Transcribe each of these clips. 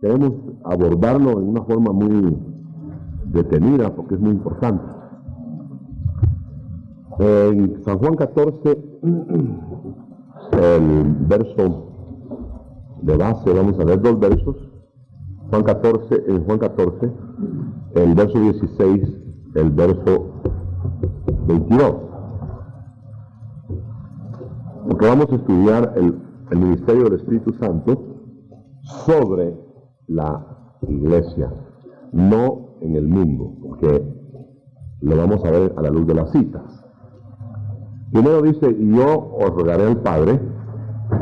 Debemos abordarlo en una forma muy detenida porque es muy importante. En San Juan 14, el verso de base, vamos a ver dos versos. En Juan 14, el verso 16, el verso 22. Porque vamos a estudiar el ministerio del Espíritu Santo sobre la iglesia, no en el mundo, porque lo vamos a ver a la luz de las citas. Primero dice, y yo os rogaré al Padre,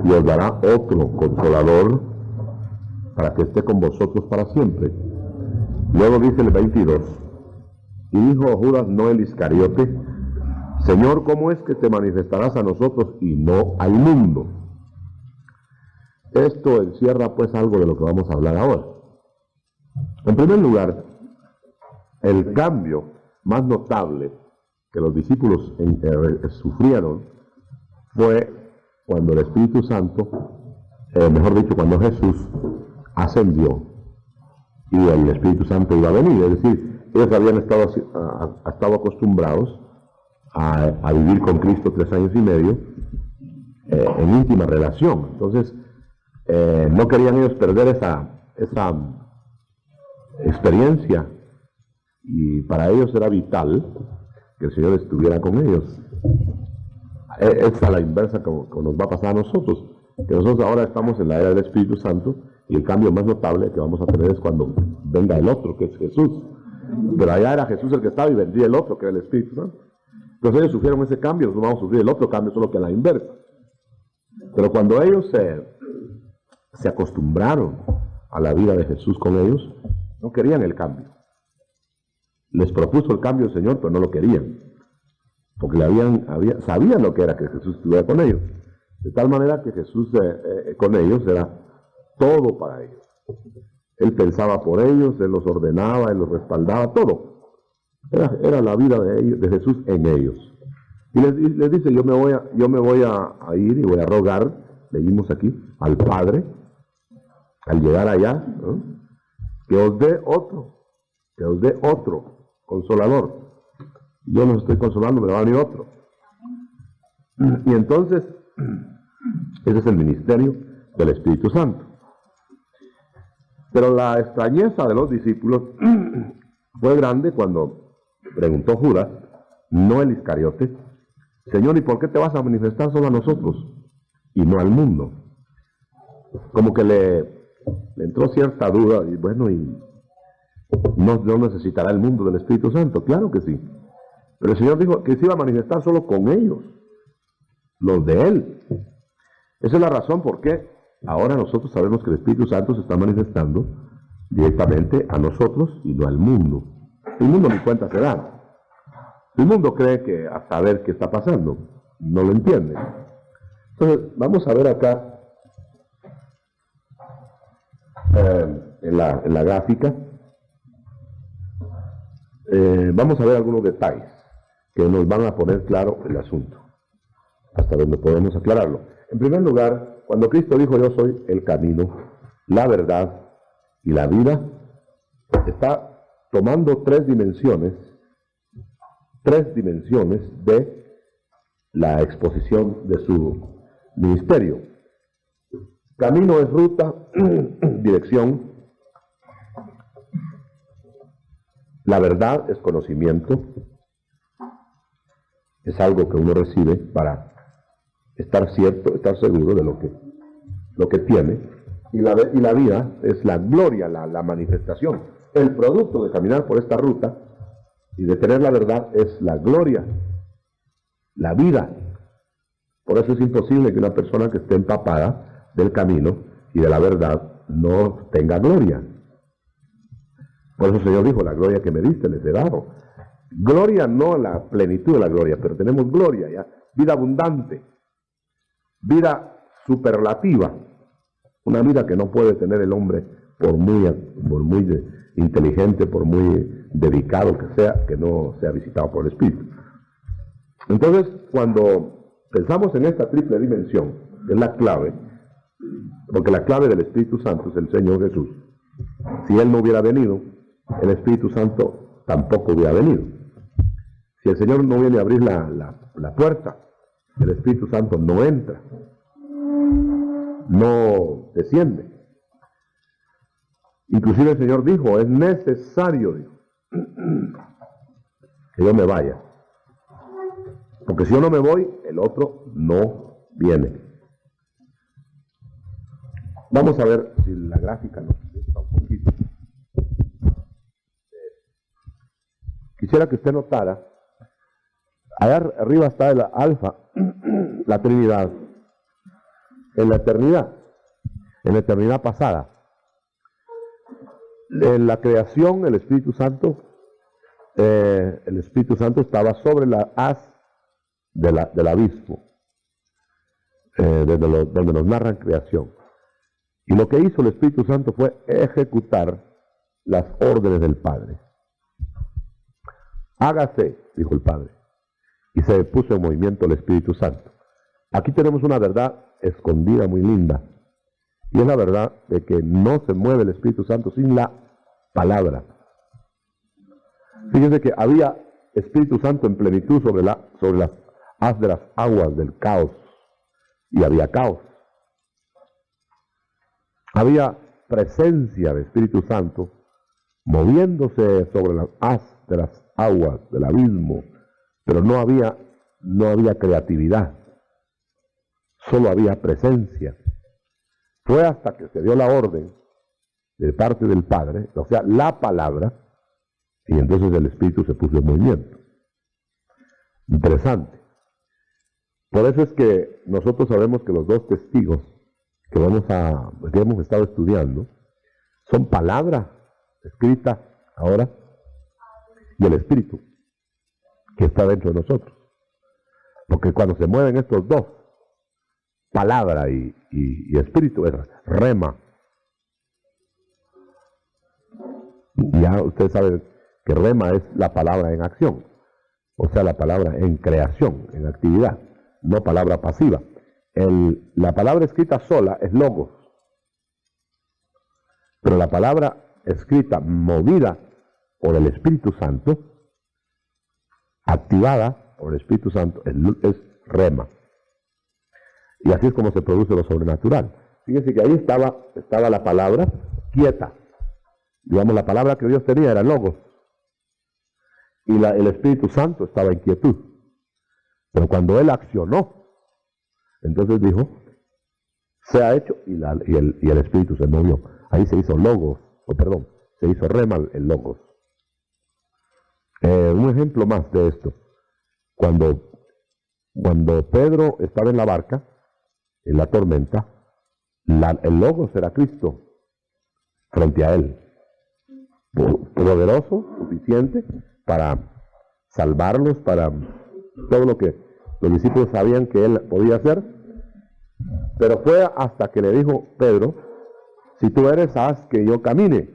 y os dará otro consolador, para que esté con vosotros para siempre. Luego dice el 22, y dijo Judas, no el Iscariote, Señor, ¿cómo es que te manifestarás a nosotros y no al mundo? Esto encierra pues algo de lo que vamos a hablar ahora. En primer lugar, el cambio más notable que los discípulos sufrieron fue cuando el Espíritu Santo, mejor dicho, cuando Jesús ascendió y el Espíritu Santo iba a venir. Es decir, ellos habían estado acostumbrados a vivir con Cristo 3 años y medio en íntima relación. Entonces, no querían ellos perder esa experiencia, y para ellos era vital que el Señor estuviera con ellos. Es a la inversa como nos va a pasar a nosotros, que nosotros ahora estamos en la era del Espíritu Santo, y el cambio más notable que vamos a tener es cuando venga el otro, que es Jesús. Pero allá era Jesús el que estaba y vendría el otro, que era el Espíritu Santo. Entonces ellos sufrieron ese cambio, nosotros vamos a sufrir el otro cambio, solo que a la inversa. Pero cuando ellos se acostumbraron a la vida de Jesús con ellos, no querían el cambio. Les propuso el cambio el Señor, pero no lo querían, porque sabían lo que era que Jesús estuviera con ellos. De tal manera que Jesús con ellos era todo para ellos. Él pensaba por ellos, Él los ordenaba, Él los respaldaba, todo. Era la vida de Jesús en ellos. Y les dice, yo me voy a ir y voy a rogar, leímos aquí, al Padre, al llegar allá, ¿no?, que os dé otro consolador. Yo los estoy consolando, me va a venir otro. Y entonces, ese es el ministerio del Espíritu Santo. Pero la extrañeza de los discípulos fue grande cuando preguntó Judas, no el Iscariote, Señor, ¿y por qué te vas a manifestar solo a nosotros y no al mundo? Como que le entró cierta duda, y bueno, y no necesitará el mundo del Espíritu Santo. Claro que sí, pero el Señor dijo que se iba a manifestar solo con ellos, los de Él. Esa es la razón por qué ahora nosotros sabemos que el Espíritu Santo se está manifestando directamente a nosotros y no al mundo. El mundo ni cuenta se da. El mundo cree que a saber qué está pasando, no lo entiende. Entonces, vamos a ver acá en la gráfica, vamos a ver algunos detalles que nos van a poner claro el asunto, hasta donde podemos aclararlo. En primer lugar, cuando Cristo dijo, yo soy el camino, la verdad y la vida, está tomando tres dimensiones de la exposición de su ministerio. Camino es ruta, dirección. La verdad es conocimiento. Es algo que uno recibe para estar cierto, estar seguro de lo que tiene. Y la vida es la gloria, la manifestación. El producto de caminar por esta ruta y de tener la verdad es la gloria, la vida. Por eso es imposible que una persona que esté empapada del camino y de la verdad no tenga gloria. Por eso el Señor dijo, la gloria que me diste les he dado. Gloria, no la plenitud de la gloria, pero tenemos gloria ya, vida abundante, vida superlativa, una vida que no puede tener el hombre por muy inteligente, por muy dedicado que sea, que no sea visitado por el Espíritu. Entonces, cuando pensamos en esta triple dimensión, es la clave, porque la clave del Espíritu Santo es el Señor Jesús. Si Él no hubiera venido, el Espíritu Santo tampoco hubiera venido. Si el Señor no viene a abrir la puerta, el Espíritu Santo no entra, no desciende. Inclusive el Señor dijo, es necesario, dijo, que yo me vaya. Porque si yo no me voy, el otro no viene. Vamos a ver si la gráfica nos gusta un poquito. Quisiera que usted notara, allá arriba está el alfa, la Trinidad, en la eternidad pasada. En la creación, el Espíritu Santo estaba sobre la haz del abismo, donde nos narran creación. Y lo que hizo el Espíritu Santo fue ejecutar las órdenes del Padre. Hágase, dijo el Padre, y se puso en movimiento el Espíritu Santo. Aquí tenemos una verdad escondida muy linda, y es la verdad de que no se mueve el Espíritu Santo sin la palabra. Fíjense que había Espíritu Santo en plenitud sobre las haz de las aguas del caos, y había caos. Había presencia del Espíritu Santo moviéndose sobre las haz de las aguas del abismo, pero no había creatividad, solo había presencia. Fue hasta que se dio la orden de parte del Padre, o sea, la palabra, y entonces el Espíritu se puso en movimiento. Interesante. Por eso es que nosotros sabemos que los dos testigos que hemos estado estudiando son palabra escrita ahora y el Espíritu que está dentro de nosotros. Porque cuando se mueven estos dos, palabra y Espíritu, es rema. Ya ustedes saben que rema es la palabra en acción, o sea, la palabra en creación, en actividad, no palabra pasiva. La palabra escrita sola es logos, pero la palabra escrita movida por el Espíritu Santo, activada por el Espíritu Santo, es rema. Y así es como se produce lo sobrenatural. Fíjense que ahí estaba la palabra quieta. Digamos, la palabra que Dios tenía era logos. Y el Espíritu Santo estaba en quietud. Pero cuando Él accionó, entonces dijo, sea hecho, y el Espíritu se movió. Ahí se hizo logos, se hizo rema el logos. Un ejemplo más de esto. Cuando Pedro estaba en la barca, en la tormenta, el logos era Cristo frente a él. Poderoso, suficiente para salvarlos, para todo lo que los discípulos sabían que él podía hacer. Pero fue hasta que le dijo Pedro, si tú eres, haz que yo camine.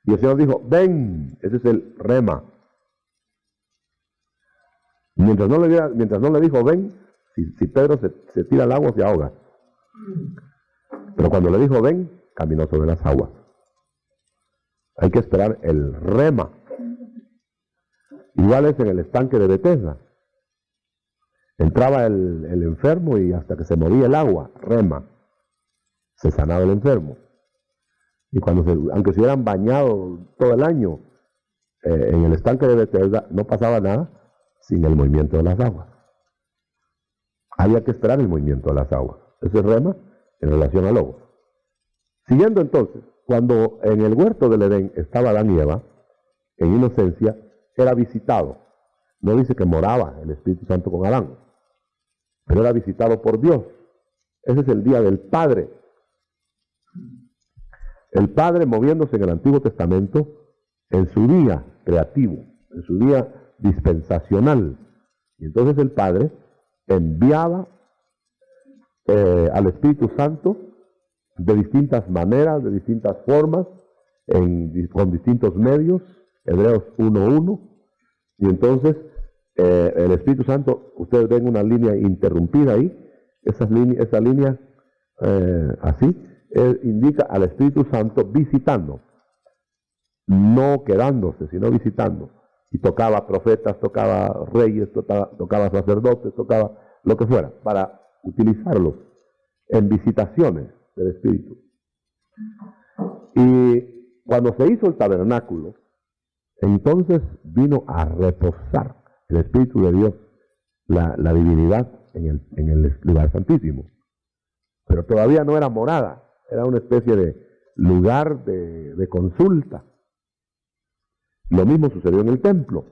Y el Señor dijo, ven. Ese es el rema. Mientras no le dijo ven, si Pedro se tira al agua, se ahoga. Pero cuando le dijo ven, caminó sobre las aguas. Hay que esperar el rema. Igual es en el estanque de Betesda. Entraba el enfermo y hasta que se movía el agua, rema, se sanaba el enfermo. Y aunque se hubieran bañado todo el año en el estanque de Betesda, no pasaba nada sin el movimiento de las aguas. Había que esperar el movimiento de las aguas. Ese es rema en relación al logos. Siguiendo entonces, cuando en el huerto del Edén estaba Adán y Eva, en inocencia, era visitado. No dice que moraba el Espíritu Santo con Adán, pero era visitado por Dios. Ese es el día del Padre. El Padre moviéndose en el Antiguo Testamento en su día creativo, en su día dispensacional. Y entonces el Padre enviaba al Espíritu Santo de distintas maneras, de distintas formas, con distintos medios, Hebreos 1:1, y entonces el Espíritu Santo, ustedes ven una línea interrumpida ahí, esa línea así, indica al Espíritu Santo visitando. no quedándose, sino visitando. Y tocaba profetas, tocaba reyes, tocaba sacerdotes, tocaba lo que fuera, para utilizarlos en visitaciones del Espíritu. Y cuando se hizo el tabernáculo, entonces vino a reposar el Espíritu de Dios, la divinidad en el lugar santísimo. Pero todavía no era morada, era una especie de lugar de consulta. Lo mismo sucedió en el templo,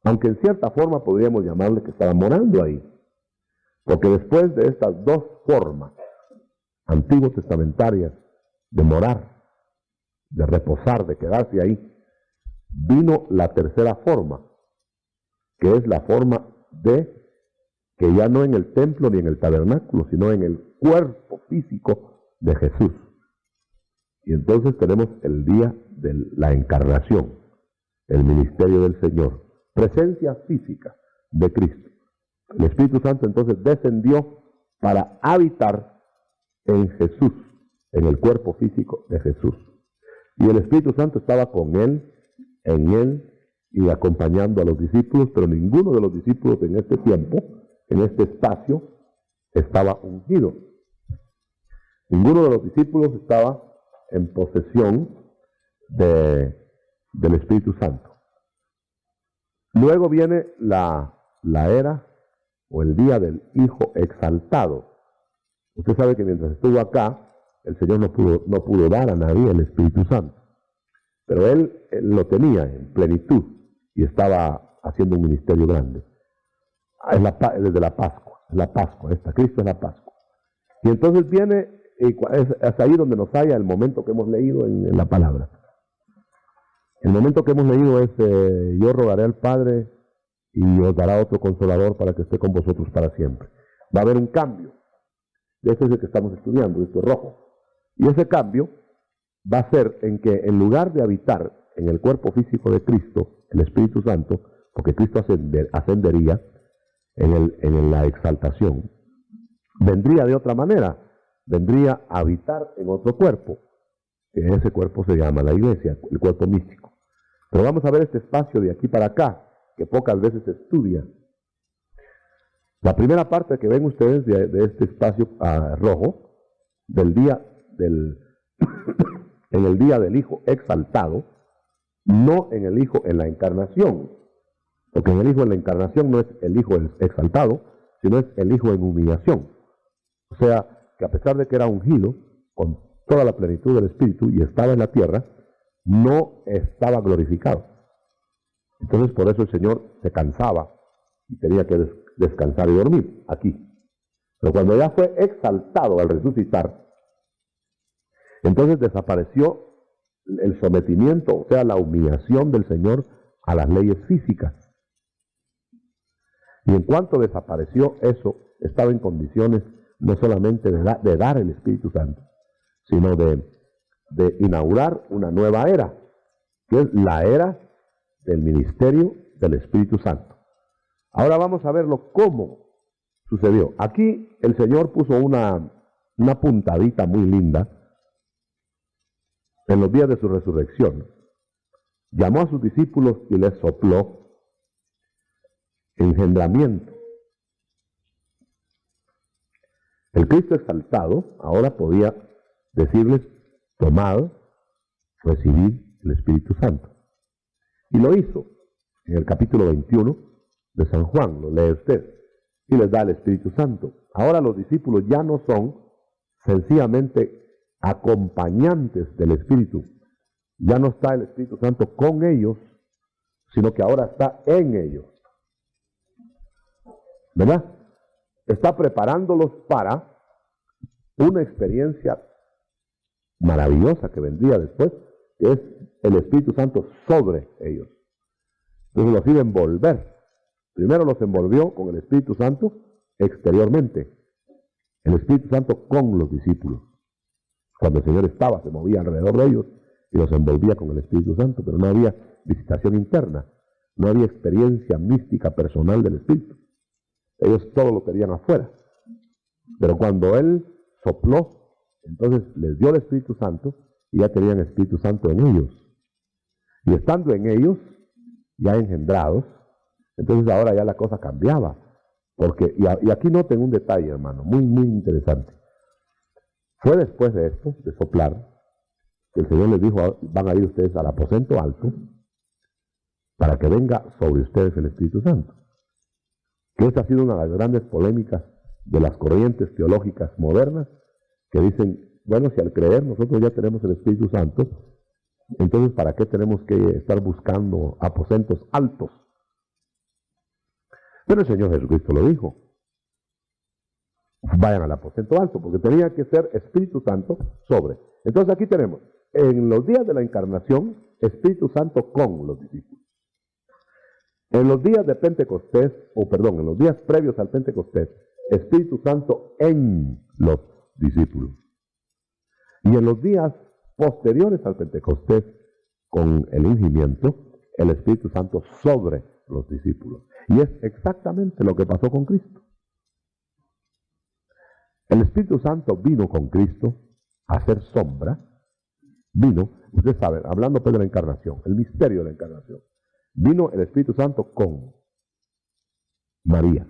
aunque en cierta forma podríamos llamarle que estaba morando ahí, porque después de estas dos formas antiguo testamentarias de morar, de reposar, de quedarse ahí, vino la tercera forma, que es la forma de que ya no en el templo ni en el tabernáculo, sino en el cuerpo físico de Jesús. Y entonces tenemos el día de la encarnación, el ministerio del Señor, presencia física de Cristo. El Espíritu Santo entonces descendió para habitar en Jesús, en el cuerpo físico de Jesús. Y el Espíritu Santo estaba con él, en él y acompañando a los discípulos, pero ninguno de los discípulos en este tiempo, en este espacio, estaba ungido. Ninguno de los discípulos estaba en posesión del Espíritu Santo. Luego viene la era o el día del Hijo exaltado. Usted sabe que mientras estuvo acá, el Señor no pudo dar a nadie el Espíritu Santo. Pero él lo tenía en plenitud y estaba haciendo un ministerio grande. Desde la Pascua, Cristo es la Pascua. Y entonces viene, es ahí donde nos halla el momento que hemos leído en la palabra. El momento que hemos leído es, yo rogaré al Padre y os dará otro consolador para que esté con vosotros para siempre. Va a haber un cambio. Este es el que estamos estudiando, esto es rojo. Y ese cambio va a ser en que en lugar de habitar en el cuerpo físico de Cristo, el Espíritu Santo, porque Cristo ascendería en la exaltación, vendría de otra manera, vendría a habitar en otro cuerpo, que ese cuerpo se llama la iglesia, el cuerpo místico. Pero vamos a ver este espacio de aquí para acá, que pocas veces se estudia. La primera parte que ven ustedes de este espacio rojo, del día en el día del Hijo exaltado, no en el Hijo en la encarnación, porque en el Hijo en la encarnación no es el Hijo exaltado, sino es el Hijo en humillación. O sea, que a pesar de que era ungido con toda la plenitud del Espíritu y estaba en la tierra, no estaba glorificado. Entonces por eso el Señor se cansaba y tenía que descansar y dormir aquí. Pero cuando ya fue exaltado al resucitar, entonces desapareció el sometimiento, o sea, la humillación del Señor a las leyes físicas. Y en cuanto desapareció eso, estaba en condiciones no solamente de dar el Espíritu Santo, sino de inaugurar una nueva era, que es la era del ministerio del Espíritu Santo. Ahora vamos a verlo cómo sucedió. Aquí el Señor puso una puntadita muy linda en los días de su resurrección. Llamó a sus discípulos y les sopló engendramiento. El Cristo exaltado ahora podía decirles: tomad, recibid el Espíritu Santo. Y lo hizo en el capítulo 21 de San Juan, lo lee usted, y les da el Espíritu Santo. Ahora los discípulos ya no son sencillamente acompañantes del Espíritu, ya no está el Espíritu Santo con ellos, sino que ahora está en ellos, ¿verdad? Está preparándolos para una experiencia maravillosa que vendría después, que es el Espíritu Santo sobre ellos. Entonces los iba a envolver. Primero los envolvió con el Espíritu Santo exteriormente, el Espíritu Santo con los discípulos. Cuando el Señor estaba, se movía alrededor de ellos y los envolvía con el Espíritu Santo, pero no había visitación interna, no había experiencia mística personal del Espíritu. Ellos todo lo querían afuera. Pero cuando Él sopló, entonces les dio el Espíritu Santo y ya tenían Espíritu Santo en ellos. Y estando en ellos, ya engendrados, entonces ahora ya la cosa cambiaba. Porque, y aquí noten un detalle, hermano, muy, muy interesante. Fue después de esto, de soplar, que el Señor les dijo, van a ir ustedes al aposento alto, para que venga sobre ustedes el Espíritu Santo. Que esta ha sido una de las grandes polémicas de las corrientes teológicas modernas, que dicen, bueno, si al creer nosotros ya tenemos el Espíritu Santo, entonces ¿para qué tenemos que estar buscando aposentos altos? Pero el Señor Jesucristo lo dijo, vayan al aposento alto, porque tenía que ser Espíritu Santo sobre. Entonces aquí tenemos, en los días de la encarnación, Espíritu Santo con los discípulos. En los días de Pentecostés, en los días previos al Pentecostés, Espíritu Santo en los discípulos. Y en los días posteriores al Pentecostés, con el ungimiento, el Espíritu Santo sobre los discípulos. Y es exactamente lo que pasó con Cristo. El Espíritu Santo vino con Cristo a hacer sombra. Vino, ustedes saben, hablando pues de la encarnación, el misterio de la encarnación. Vino el Espíritu Santo con María.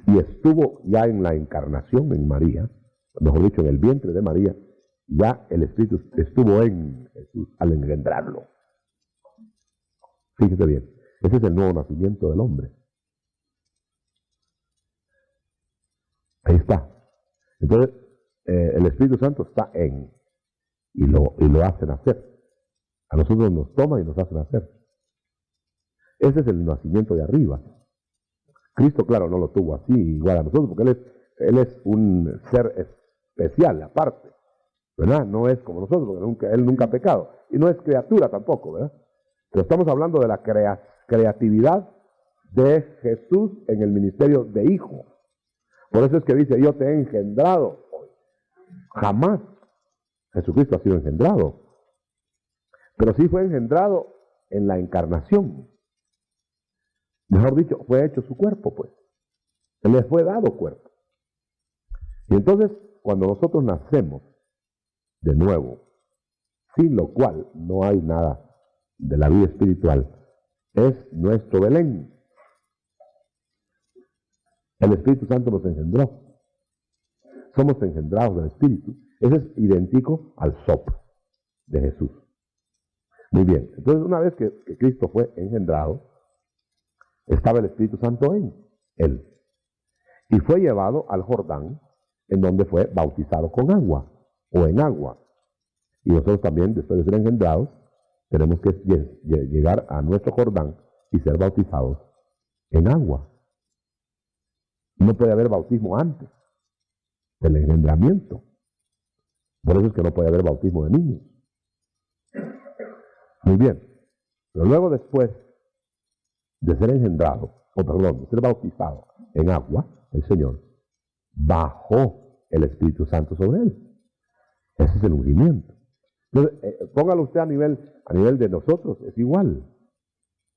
Y estuvo ya en la encarnación en María, mejor dicho, en el vientre de María, ya el Espíritu estuvo en Jesús al engendrarlo. Fíjese bien, ese es el nuevo nacimiento del hombre. Ahí está. Entonces, el Espíritu Santo está en, y lo hace nacer. A nosotros nos toma y nos hace nacer. Ese es el nacimiento de arriba. Cristo, claro, no lo tuvo así igual a nosotros, porque Él es un ser especial, aparte, ¿verdad? No es como nosotros, porque Él nunca ha pecado. Y no es criatura tampoco, ¿verdad? Pero estamos hablando de la creatividad de Jesús en el ministerio de hijo. Por eso es que dice, yo te he engendrado. Jamás Jesucristo ha sido engendrado. Pero sí fue engendrado en la encarnación. Mejor dicho, fue hecho su cuerpo, pues. Él le fue dado cuerpo. Y entonces, cuando nosotros nacemos de nuevo, sin lo cual no hay nada de la vida espiritual, es nuestro Belén. El Espíritu Santo nos engendró. Somos engendrados del Espíritu. Ese es idéntico al soplo de Jesús. Muy bien, entonces una vez que Cristo fue engendrado, estaba el Espíritu Santo en Él. Y fue llevado al Jordán, en donde fue bautizado con agua, o en agua. Y nosotros también, después de ser engendrados, tenemos que llegar a nuestro Jordán y ser bautizados en agua. No puede haber bautismo antes del engendramiento. Por eso es que no puede haber bautismo de niños. Muy bien. Pero luego después de ser engendrado, de ser bautizado en agua, el Señor bajó el Espíritu Santo sobre él. Ese es el ungimiento. Entonces, póngalo usted a nivel de nosotros, es igual.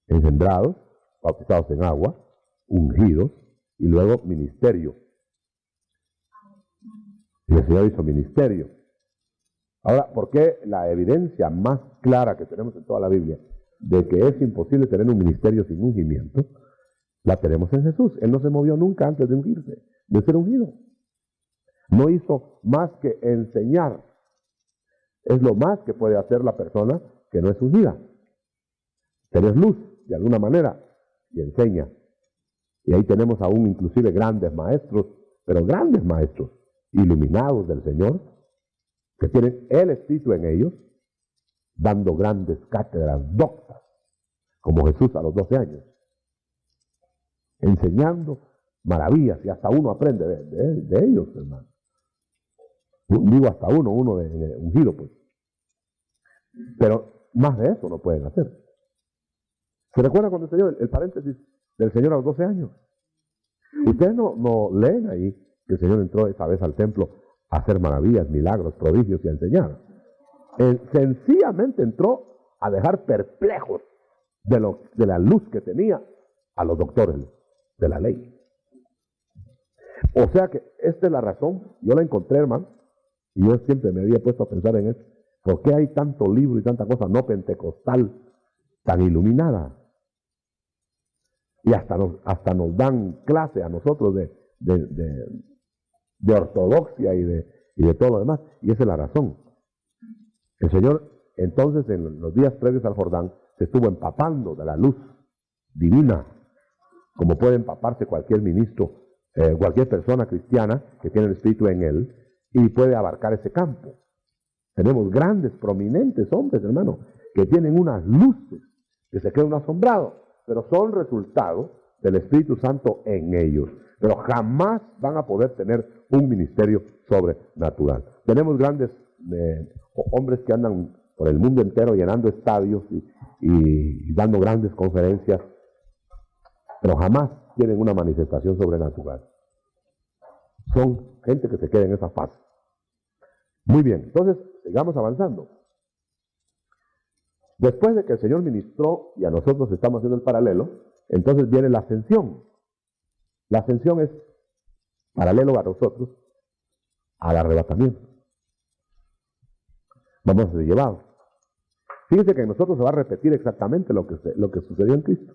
Engendrados, bautizados en agua, ungidos, y luego ministerio. Y el Señor hizo ministerio. Ahora, ¿por qué la evidencia más clara que tenemos en toda la Biblia de que es imposible tener un ministerio sin ungimiento, la tenemos en Jesús? Él no se movió nunca antes de ungirse, de ser ungido. No hizo más que enseñar. Es lo más que puede hacer la persona que no es ungida. Tener luz, de alguna manera, y enseña. Y ahí tenemos aún inclusive grandes maestros, pero grandes maestros, iluminados del Señor, que tienen el Espíritu en ellos, dando grandes cátedras doctas, como Jesús a los 12 años, enseñando maravillas, y hasta uno aprende de ellos, hermano. Digo hasta uno de ungido, pues. Pero más de eso no pueden hacer. ¿Se recuerda cuando el Señor, el paréntesis del Señor a los 12 años? Ustedes no leen ahí que el Señor entró esa vez al templo a hacer maravillas, milagros, prodigios y a enseñar. Él sencillamente entró a dejar perplejos de la luz que tenía a los doctores de la ley. O sea que esta es la razón, yo la encontré, hermano, y yo siempre me había puesto a pensar en esto. ¿Por qué hay tanto libro y tanta cosa no pentecostal tan iluminada? Y hasta nos dan clase a nosotros de ortodoxia y de todo lo demás. Y esa es la razón. El Señor, entonces, en los días previos al Jordán, se estuvo empapando de la luz divina, como puede empaparse cualquier ministro, cualquier persona cristiana que tiene el Espíritu en él, y puede abarcar ese campo. Tenemos grandes, prominentes hombres, hermano, que tienen unas luces que se quedan asombrados, pero son resultado del Espíritu Santo en ellos. Pero jamás van a poder tener un ministerio sobrenatural. Tenemos grandes hombres que andan por el mundo entero llenando estadios y dando grandes conferencias, pero jamás tienen una manifestación sobrenatural. Son gente que se queda en esa fase. Muy bien, entonces sigamos avanzando. Después de que el Señor ministró y a nosotros estamos haciendo el paralelo, entonces viene la ascensión. La ascensión es paralelo a nosotros al arrebatamiento. Vamos a ser llevados. Fíjense que en nosotros se va a repetir exactamente lo que sucedió en Cristo.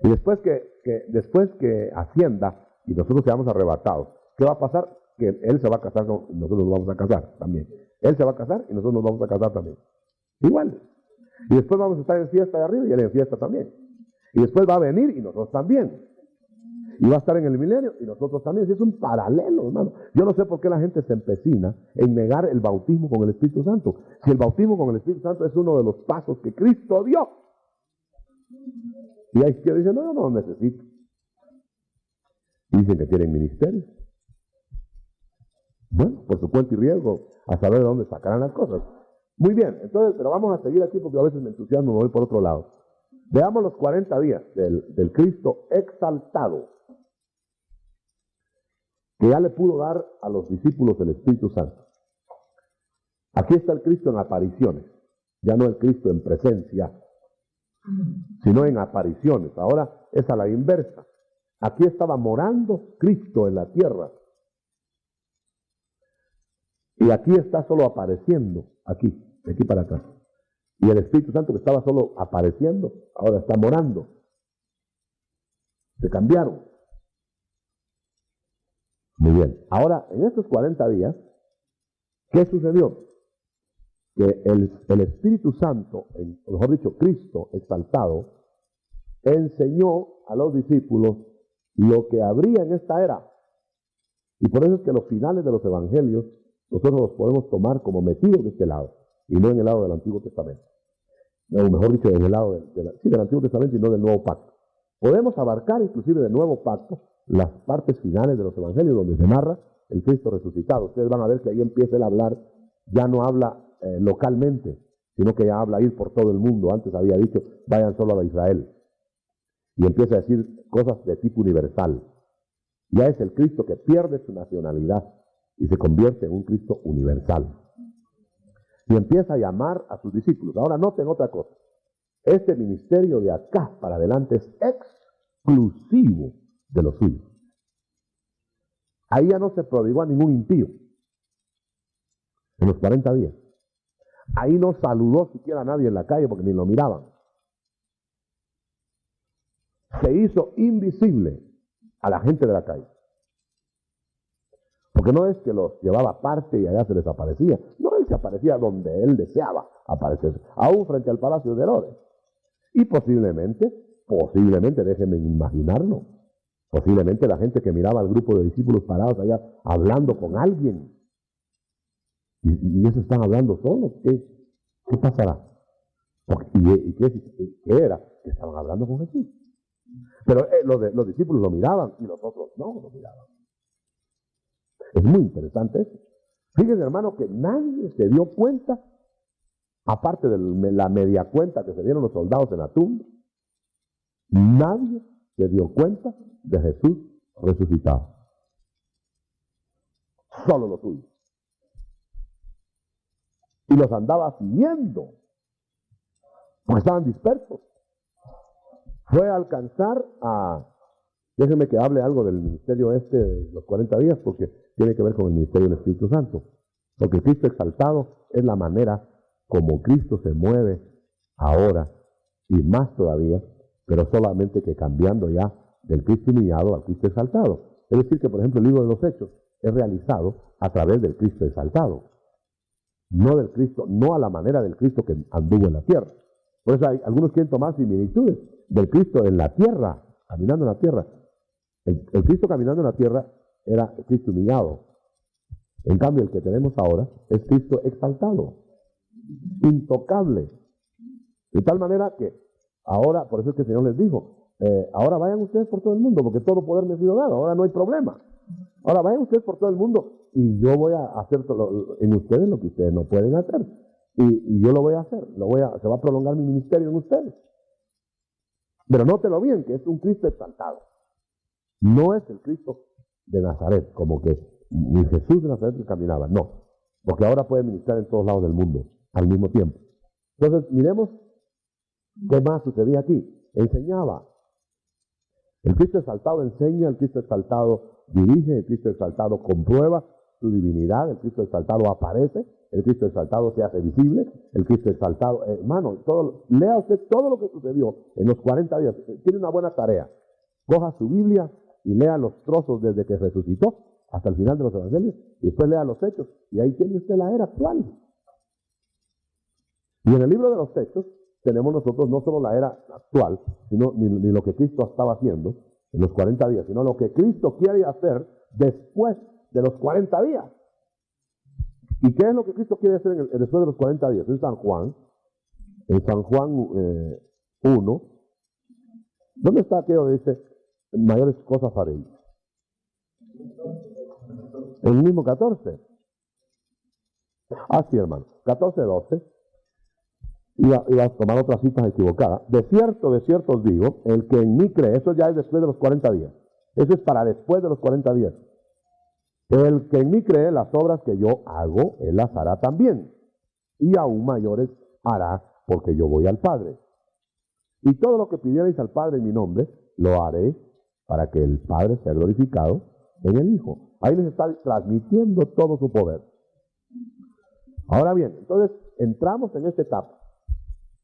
Y después que ascienda y nosotros seamos arrebatados, ¿qué va a pasar? Que Él se va a casar y nosotros nos vamos a casar también. Él se va a casar y nosotros nos vamos a casar también. Igual. Y después vamos a estar en fiesta de arriba y Él en fiesta también. Y después va a venir y nosotros también. Y va a estar en el milenio y nosotros también. Es un paralelo, hermano. Yo no sé por qué la gente se empecina en negar el bautismo con el Espíritu Santo. Si el bautismo con el Espíritu Santo es uno de los pasos que Cristo dio. Y hay quien dice, no, yo no lo necesito. Y dicen que tienen ministerio. Bueno, por su cuenta y riesgo, a saber de dónde sacarán las cosas. Muy bien, entonces, pero vamos a seguir aquí porque a veces me entusiasmo y me voy por otro lado. Veamos los 40 días del Cristo exaltado, que ya le pudo dar a los discípulos el Espíritu Santo. Aquí está el Cristo en apariciones, ya no el Cristo en presencia, sino en apariciones. Ahora es a la inversa. Aquí estaba morando Cristo en la tierra. Y aquí está solo apareciendo, de aquí para acá. Y el Espíritu Santo que estaba solo apareciendo, ahora está morando. Se cambiaron. Muy bien. Ahora, en estos 40 días, ¿qué sucedió? Que el Espíritu Santo, o mejor dicho, Cristo exaltado, enseñó a los discípulos lo que habría en esta era. Y por eso es que los finales de los evangelios nosotros los podemos tomar como metidos de este lado, y no en el lado del Antiguo Testamento. O mejor dicho, en el lado del Antiguo Testamento y no del Nuevo Pacto. Podemos abarcar inclusive del Nuevo Pacto las partes finales de los evangelios donde se narra el Cristo resucitado. Ustedes van a ver que ahí empieza el hablar, ya no habla localmente, sino que ya habla ir por todo el mundo. Antes había dicho, vayan solo a Israel. Y empieza a decir cosas de tipo universal. Ya es el Cristo que pierde su nacionalidad y se convierte en un Cristo universal. Y empieza a llamar a sus discípulos. Ahora noten otra cosa. Este ministerio de acá para adelante es exclusivo de los suyos. Ahí ya no se prodigó a ningún impío. En los 40 días. Ahí no saludó siquiera a nadie en la calle porque ni lo miraban. Se hizo invisible a la gente de la calle. Porque no es que los llevaba aparte y allá se les aparecía. No, él se aparecía donde él deseaba aparecerse, aún frente al palacio de Herodes. Y posiblemente, déjenme imaginarlo, posiblemente la gente que miraba al grupo de discípulos parados allá hablando con alguien. Y eso están hablando solos. ¿Qué pasará? ¿Y qué era? Que estaban hablando con Jesús. Pero los discípulos lo miraban y los otros no lo miraban. Es muy interesante eso. Fíjense, hermano, que nadie se dio cuenta, aparte de la media cuenta que se dieron los soldados en la tumba, nadie se dio cuenta de Jesús resucitado. Solo los suyos. Y los andaba siguiendo, porque estaban dispersos. Fue a alcanzar a... Déjenme que hable algo del ministerio de los 40 días, porque tiene que ver con el ministerio del Espíritu Santo. Porque Cristo exaltado es la manera como Cristo se mueve ahora y más todavía, pero solamente que cambiando ya del Cristo humillado al Cristo exaltado. Es decir que, por ejemplo, el libro de los Hechos es realizado a través del Cristo exaltado. No del Cristo, no a la manera del Cristo que anduvo en la tierra. Por eso hay algunos quieren tomar similitudes del Cristo en la tierra, caminando en la tierra. El Cristo caminando en la tierra era el Cristo humillado. En cambio, el que tenemos ahora es Cristo exaltado, intocable. De tal manera que ahora, por eso es que el Señor les dijo, ahora vayan ustedes por todo el mundo, porque todo poder me ha sido dado, ahora no hay problema. Ahora vayan ustedes por todo el mundo y yo voy a hacer en ustedes lo que ustedes no pueden hacer. Y yo lo voy a hacer, se va a prolongar mi ministerio en ustedes. Pero nótelo bien, que es un Cristo exaltado. No es el Cristo de Nazaret, como que ni Jesús de Nazaret que caminaba, no. Porque ahora puede ministrar en todos lados del mundo al mismo tiempo. Entonces, miremos qué más sucedía aquí. Enseñaba. El Cristo exaltado enseña, el Cristo exaltado dirige, el Cristo exaltado comprueba su divinidad, el Cristo exaltado aparece, el Cristo exaltado se hace visible, el Cristo exaltado, hermano, lea usted todo lo que sucedió en los 40 días. Tiene una buena tarea. Coja su Biblia y lea los trozos desde que resucitó hasta el final de los evangelios, y después lea los hechos, y ahí tiene usted la era actual. Y en el libro de los hechos tenemos nosotros no solo la era actual, sino ni lo que Cristo estaba haciendo en los 40 días, sino lo que Cristo quiere hacer después de los 40 días. ¿Y qué es lo que Cristo quiere hacer después de los 40 días? En San Juan 1, ¿dónde está aquello que dice, mayores cosas haréis? El mismo 14. Sí, hermano. 14:12. Iba a tomar otras citas equivocadas. De cierto os digo, el que en mí cree, eso ya es después de los 40 días. Eso es para después de los 40 días. El que en mí cree, las obras que yo hago, él las hará también. Y aún mayores hará, porque yo voy al Padre. Y todo lo que pidierais al Padre en mi nombre, lo haré para que el Padre sea glorificado en el Hijo. Ahí les está transmitiendo todo su poder. Ahora bien, entonces entramos en esta etapa.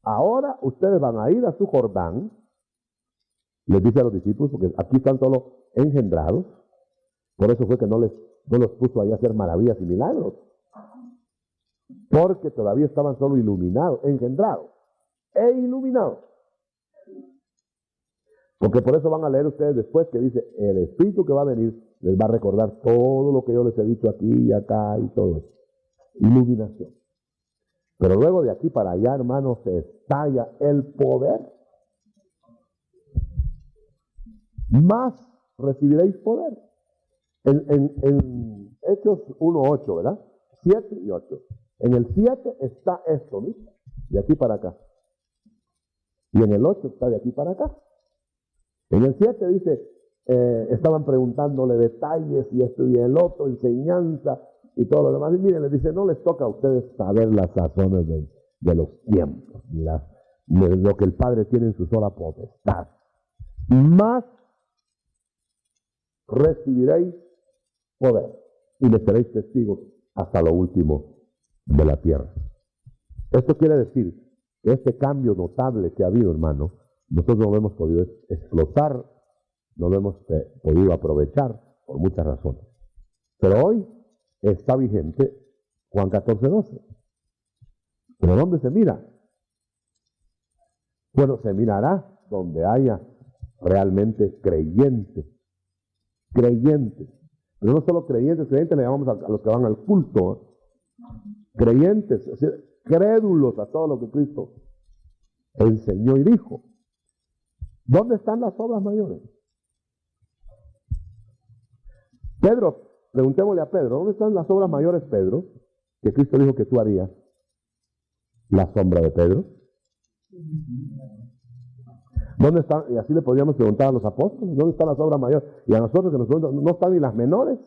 Ahora ustedes van a ir a su Jordán, les dice a los discípulos, porque aquí están solo engendrados, por eso fue que no los puso ahí a hacer maravillas y milagros, porque todavía estaban solo iluminados, engendrados e iluminados. Porque por eso van a leer ustedes después que dice, el Espíritu que va a venir les va a recordar todo lo que yo les he dicho aquí y acá y todo eso. Iluminación. Pero luego de aquí para allá, hermanos, se estalla el poder. Más recibiréis poder. En Hechos 1:8, ¿verdad? 7 y 8. En el 7 está esto, ¿no? De aquí para acá. Y en el 8 está de aquí para acá. En el 7 dice, estaban preguntándole detalles y esto y el otro, enseñanza y todo lo demás. Y miren, les dice, no les toca a ustedes saber las razones de los tiempos, de lo que el Padre tiene en su sola potestad. Más recibiréis poder y le seréis testigos hasta lo último de la tierra. Esto quiere decir que este cambio notable que ha habido, hermano, nosotros no lo hemos podido explotar, no lo hemos podido aprovechar por muchas razones. Pero hoy está vigente Juan 14:12. ¿Pero dónde se mira? Bueno, se mirará donde haya realmente creyentes. Creyentes. Pero no solo creyentes le llamamos a los que van al culto. Creyentes, es decir, crédulos a todo lo que Cristo enseñó y dijo. ¿Dónde están las obras mayores? Pedro, preguntémosle a Pedro, ¿dónde están las obras mayores, Pedro? Que Cristo dijo que tú harías. La sombra de Pedro. ¿Dónde están? Y así le podríamos preguntar a los apóstoles, ¿dónde están las obras mayores? Y a nosotros que no están ni las menores.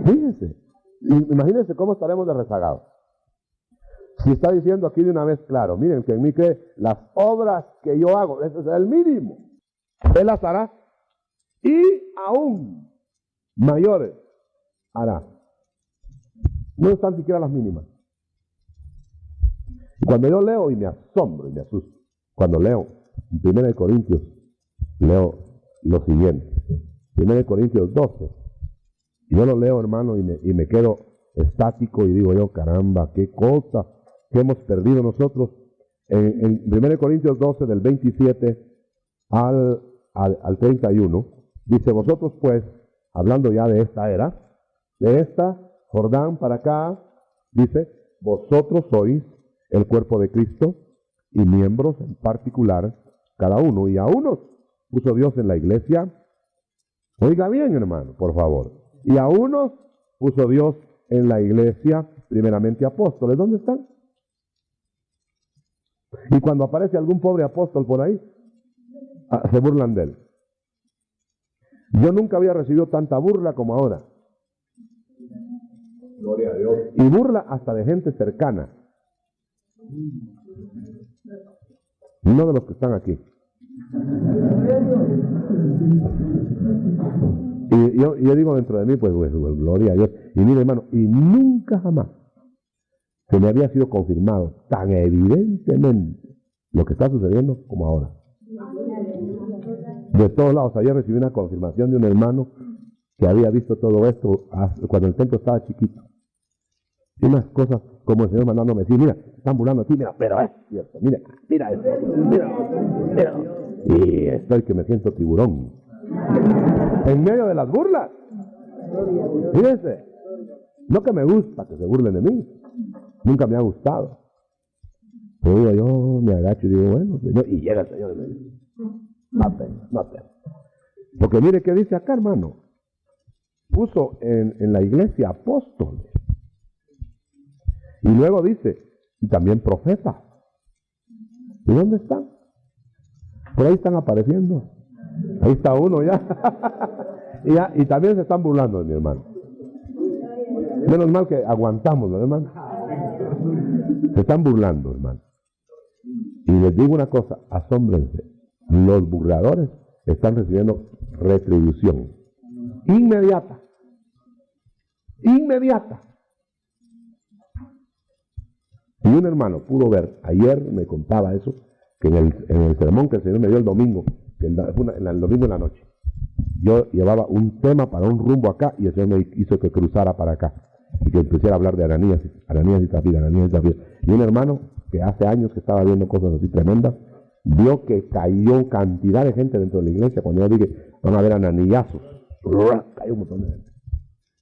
Fíjense, imagínense cómo estaremos de rezagados. Si está diciendo aquí de una vez claro, miren que en mí cree las obras que yo hago, ese es el mínimo. Él las hará y aún mayores. hará. No están siquiera las mínimas. Cuando yo leo y me asombro y me asusto, cuando leo en 1 Corintios, leo lo siguiente, 1 Corintios 12, y yo lo leo, hermano, y me quedo estático y digo yo, caramba, qué cosa que hemos perdido nosotros. En 1 Corintios 12, del 27 al 31, dice, vosotros pues, hablando ya de esta era, de esta Jordán para acá, dice, vosotros sois el cuerpo de Cristo y miembros en particular cada uno. Y a unos puso Dios en la iglesia, oiga bien, hermano, por favor, y a unos puso Dios en la iglesia, primeramente apóstoles. ¿Dónde están? Y cuando aparece algún pobre apóstol por ahí, se burlan de él. Yo nunca había recibido tanta burla como ahora. Gloria a Dios. Y burla hasta de gente cercana. No de los que están aquí. Y yo digo dentro de mí, pues, gloria a Dios. Y mire, hermano, y nunca jamás se me había sido confirmado tan evidentemente lo que está sucediendo como ahora. De todos lados, ayer recibí una confirmación de un hermano que había visto todo esto cuando el templo estaba chiquito. Y unas cosas como el Señor mandándome decir, mira, están burlando aquí, mira, pero es cierto, mira esto, mira. Y estoy que me siento tiburón. En medio de las burlas. Fíjense, no que me gusta que se burlen de mí, nunca me ha gustado. Pero yo me agacho y digo, bueno, Señor, y llega el Señor y me dice, no te. Porque mire qué dice acá, hermano. Puso en la iglesia apóstoles. Y luego dice, y también profetas. ¿Y dónde están? Por ahí están apareciendo. Ahí está uno ya. y también se están burlando de mi hermano. Menos mal que aguantamos, ¿no, hermano? Se están burlando, hermano. Y les digo una cosa, asómbrense. Los burladores están recibiendo retribución inmediata. Y un hermano pudo ver, ayer me contaba eso, que en el sermón que el Señor me dio el domingo, el domingo en la noche, yo llevaba un tema para un rumbo acá y el Señor me hizo que cruzara para acá y que empezara a hablar de Ananías y Zafira. Y un hermano que hace años que estaba viendo cosas así tremendas, vio que cayó cantidad de gente dentro de la iglesia. Cuando yo dije, van a haber ananillazos, cayó un montón de gente.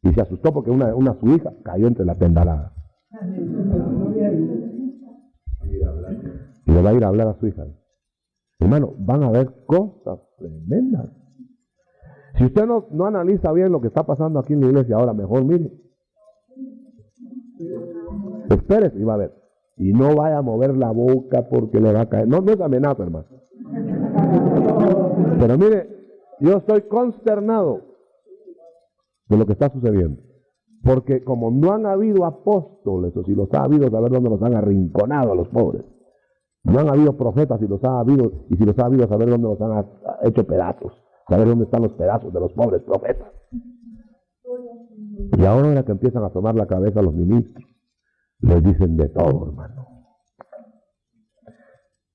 Y se asustó porque una su hija cayó entre la pendalada. Y le va a ir a hablar a su hija. Hermano, van a ver cosas tremendas. Si usted no analiza bien lo que está pasando aquí en la iglesia ahora, mejor mire. Espérese y va a ver. Y no vaya a mover la boca porque le va a caer. No es amenaza, hermano. Pero mire, yo estoy consternado de lo que está sucediendo. Porque como no han habido apóstoles, o si los ha habido, saber dónde los han arrinconado a los pobres. No han habido profetas, si los ha habido, y si los ha habido, saber dónde los han hecho pedazos. Saber dónde están los pedazos de los pobres profetas. Y ahora que empiezan a tomar la cabeza a los ministros, les dicen de todo, hermano.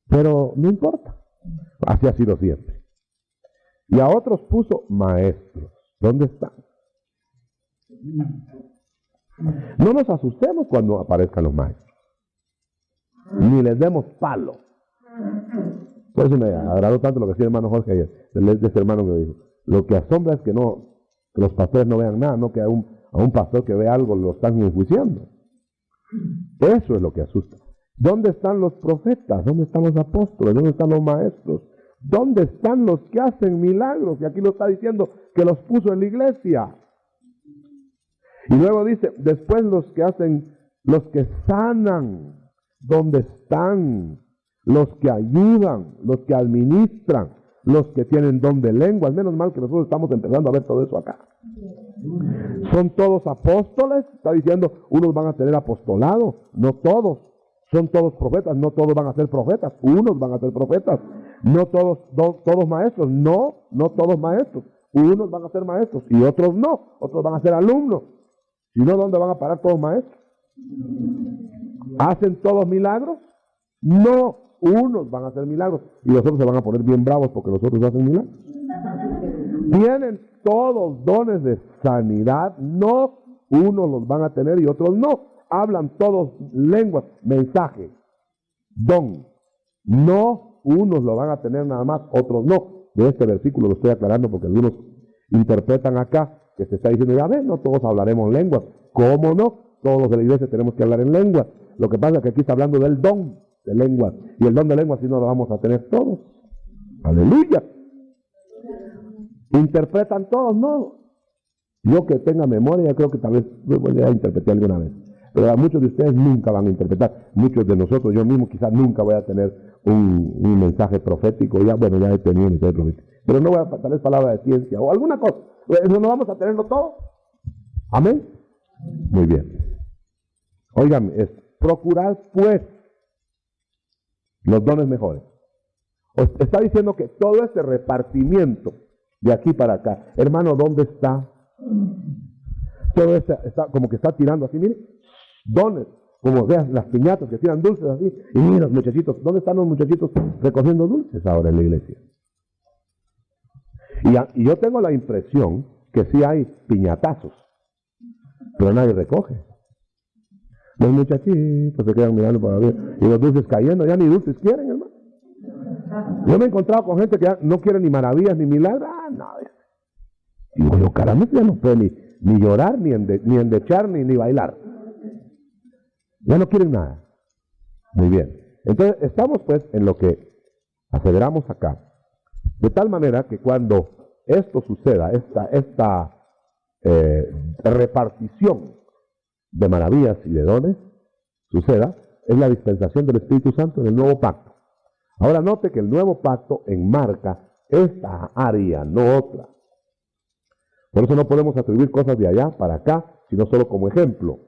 Pero no importa. Así ha sido siempre. Y a otros puso maestros. ¿Dónde están? No nos asustemos cuando aparezcan los maestros. Ni les demos palo. Por eso me agradó tanto lo que decía el hermano Jorge ayer, de ese hermano que dijo, lo que asombra es que los pastores no vean nada, no que a un pastor que ve algo lo están enjuiciando. Eso es lo que asusta. ¿Dónde están los profetas? ¿Dónde están los apóstoles? ¿Dónde están los maestros? ¿Dónde están los que hacen milagros? Y aquí lo está diciendo que los puso en la iglesia. Y luego dice, después los que sanan, ¿dónde están? Los que ayudan, los que administran, los que tienen don de lenguas. Menos mal que nosotros estamos empezando a ver todo eso acá. ¿Son todos apóstoles? Está diciendo, unos van a tener apostolado, no todos. ¿Son todos profetas? No todos van a ser profetas, unos van a ser profetas. No todos maestros, no todos maestros. Unos van a ser maestros y otros no, otros van a ser alumnos. Si no, ¿dónde van a parar todos maestros? ¿Hacen todos milagros? No, unos van a hacer milagros y los otros se van a poner bien bravos porque los otros hacen milagros. Tienen todos dones de sanidad, no, unos los van a tener y otros no. Hablan todos lenguas, mensaje, don. No, unos lo van a tener nada más, otros no. De este versículo lo estoy aclarando porque algunos interpretan acá que se está diciendo, ya ven, no todos hablaremos lenguas. ¿Cómo no? Todos los de la iglesia tenemos que hablar en lenguas. Lo que pasa es que aquí está hablando del don de lenguas. Y el don de lenguas sí no lo vamos a tener todos. Aleluya. ¿Interpretan todos? No. Yo que tenga memoria, creo que tal vez ya interpreté alguna vez. Pero a muchos de ustedes nunca van a interpretar. Muchos de nosotros, yo mismo quizás nunca voy a tener un mensaje profético. Ya, bueno, ya he tenido un mensaje profético. Pero no voy a tal vez palabra de ciencia o alguna cosa. No vamos a tenerlo todo. Amén. Muy bien. Oigan, es procurar pues los dones mejores. Os está diciendo que todo este repartimiento de aquí para acá, hermano, ¿dónde está? Todo esto está como que está tirando así, mire, dones, como veas las piñatas que tiran dulces así, y mira los muchachitos, ¿dónde están los muchachitos recogiendo dulces ahora en la iglesia? Y yo tengo la impresión que sí hay piñatazos, pero nadie recoge. Los muchachitos se quedan mirando para ver, y los dulces cayendo, ya ni dulces quieren, hermano. Yo me he encontrado con gente que ya no quiere ni maravillas ni milagros, nada. Digo yo, caramba, ya no puede ni llorar, ni endechar, ni bailar. Ya no quieren nada. Muy bien. Entonces, estamos pues en lo que aceleramos acá. De tal manera que cuando esto suceda, esta repartición de maravillas y de dones suceda, es la dispensación del Espíritu Santo en el nuevo pacto. Ahora note que el nuevo pacto enmarca esta área, no otra. Por eso no podemos atribuir cosas de allá para acá, sino solo como ejemplo.